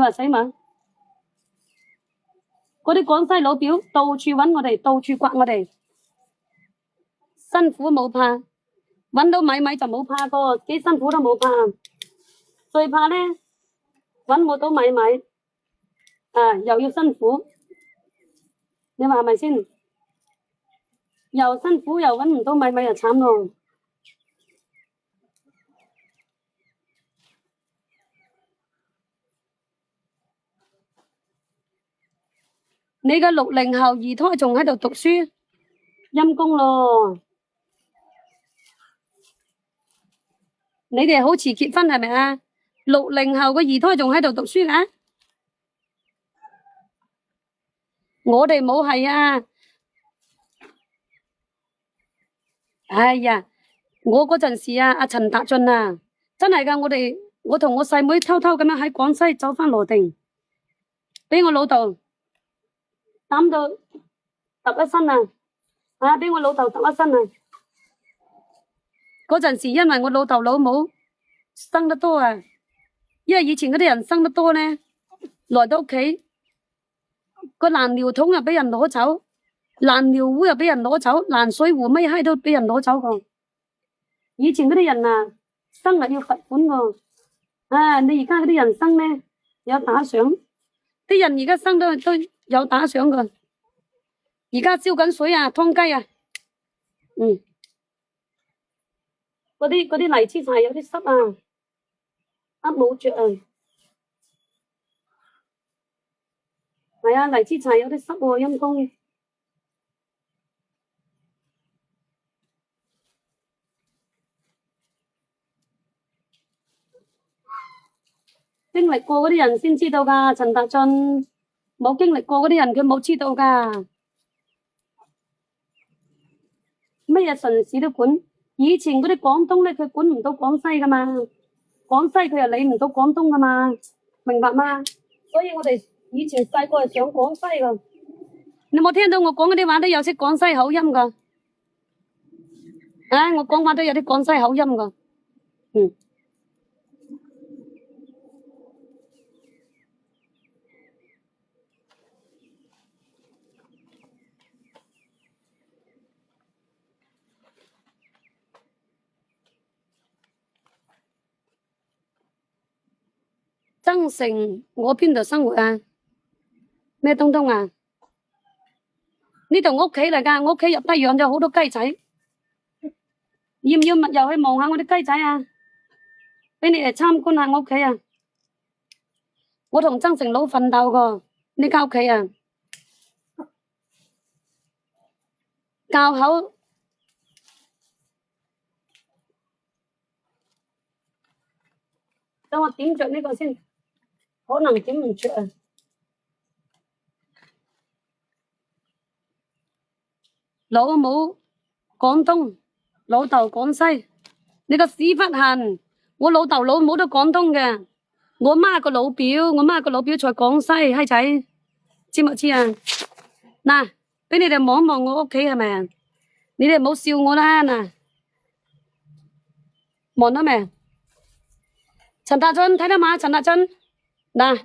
話死嘛？嗰啲廣西老表到處揾我哋，到處刮我哋，辛苦冇怕，揾到米就冇怕過，幾辛苦都冇怕，最怕呢揾冇到米又要辛苦，你話係咪先？又辛苦又揾唔到米就慘咯。你嘅60後二胎仲喺度讀書，陰公咯。你哋好遲結婚係咪啊？60後嘅二胎仲喺度讀書㗎？我哋冇係啊。哎呀，我嗰陣時啊，阿陳達俊啊，真係㗎，我同我細妹偷偷咁樣喺廣西走返羅定，俾我老豆擔到揼一身啊！俾我老豆揼一身啊！嗰陣時因為我老豆老母生得多啊，因為以前嗰啲人生得多呢，來到屋企個爛尿桶又俾人攞走，爛尿壺又俾人攞走，爛水壺乜閪都俾人攞走過。以前嗰啲人啊，生係要罰款㗎。你而家嗰啲人生呢，有打賞，啲人而家生都有打賞㗎。而家燒緊水啊，劏雞啊，嗰啲荔枝菜有啲濕啊，冇着啊。係啊，荔枝菜有啲濕喎，陰公。經歷過嗰啲人先知道㗎，陳達俊冇經歷過嗰啲人佢冇知道㗎。乜嘢順市都管，以前嗰啲廣東呢，佢管唔到廣西㗎嘛，廣西佢又理唔到廣東㗎嘛，明白嗎？所以我哋以前細個係上廣西㗎。你冇聽到我講嗰啲話都有啲廣西口音㗎？我講話都有啲廣西口音㗎。增城我邊度生活啊？咩東東啊？呢度我屋企嚟㗎，我屋企入得養咗好多雞仔，要唔要入去望下我啲雞仔啊？俾你嚟參觀下我屋企啊！我同增城佬奮鬥過呢間屋企啊，教口等我點着呢個先，可能點唔着啊！老母廣東，老豆廣西，你個屎忽痕！我老豆老母都廣東嘅，我媽個老表在廣西，閪仔，知唔知啊？嗱，俾你哋望一望我屋企係咪啊？你哋唔好笑我啦嗱，望到未？陳達俊睇得嘛？陳達俊嗱，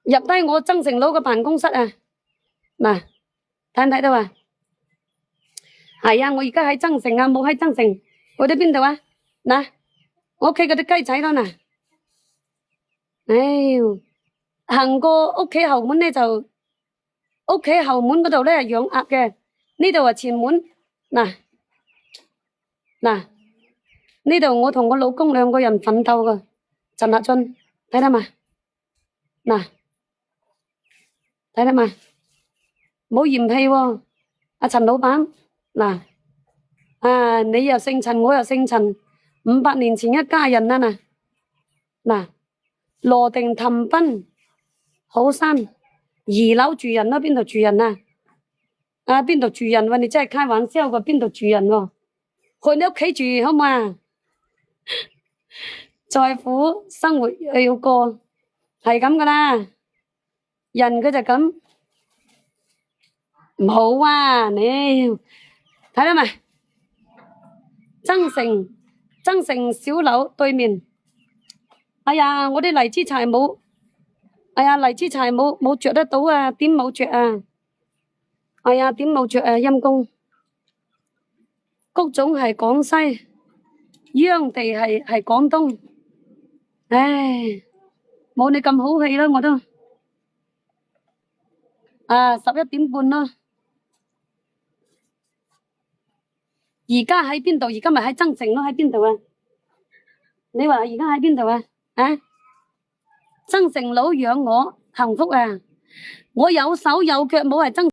入低我增城佬嘅辦公室啊，嗱，睇唔睇到啊？係啊，我而家喺增城啊，冇喺增城，去到邊度啊？嗱，我屋企嗰啲雞仔咯嗱，行過屋企後門呢，就屋企後門嗰度呢養鴨嘅，呢度係前門嗱，呢度我同我老公兩個人奮鬥噶，陳達俊睇得嘛？嗱，睇得嘛？冇嫌棄喎，阿陳老闆。嗱，你又姓陳，我又姓陳，500年前一家人啦嗱，羅定氹賓好山2樓住人咯，邊度住人啊？邊度住人喎？你真係開玩笑㗎，邊度住人喎？去你屋企住好唔好啊？在乎生活要過，係咁噶啦，人佢就咁，唔好啊你。睇到未？增城小樓對面，哎呀，我啲荔枝菜冇哎呀，荔枝柴冇着得到啊，點冇着啊？哎呀，點冇着啊？陰公，谷種係廣西，秧地係廣東。唉，冇你咁好氣啦，我都11點半啦。而家喺邊度？而家咪喺增城咯，喺邊度啊？你話而家喺邊度啊？啊？增城佬養我幸福啊！我有手有腳冇係增。